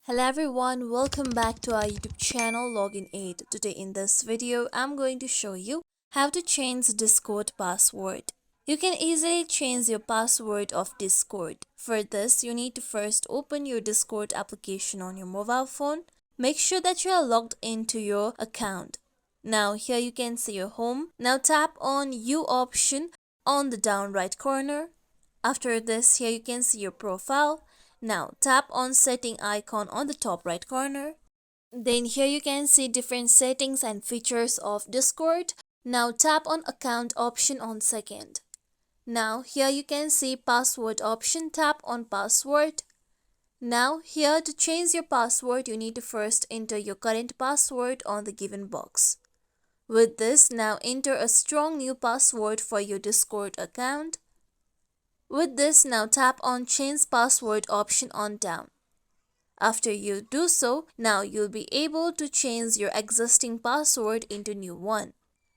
Hello everyone, welcome back to our YouTube channel Login Aid. Today in this video, I'm going to show you how to change Discord password. You can easily change your password of Discord. For this, you need to first open your Discord application on your mobile phone. Make sure that you are logged into your account. Now here you can see your home. Now tap on U option on the down right corner. After this, here you can see your profile. Now tap on setting icon on the top right corner. Then here you can see different settings and features of Discord. Now tap on account option on second. Now here you can see password option, tap on password. Now here to change your password, you need to first enter your current password on the given box. With this, now enter a strong new password for your Discord account. With this, now tap on change password option on down. After you do so, now you'll be able to change your existing password into new one.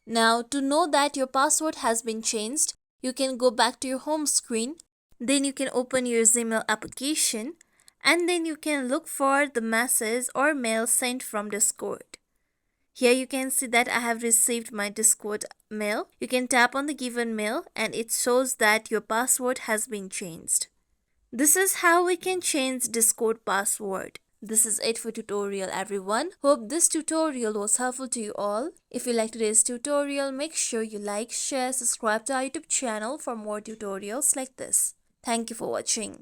Now to know that your password has been changed, you can go back to your home screen. Then you can open your Gmail application and then you can look for the message or mail sent from Discord. Here you can see that I have received my Discord mail. You can tap on the given mail and it shows that your password has been changed. This is how we can change Discord password. This is it for tutorial everyone. Hope this tutorial was helpful to you all. If you like today's tutorial, make sure you like, share, subscribe to our YouTube channel for more tutorials like this. Thank you for watching.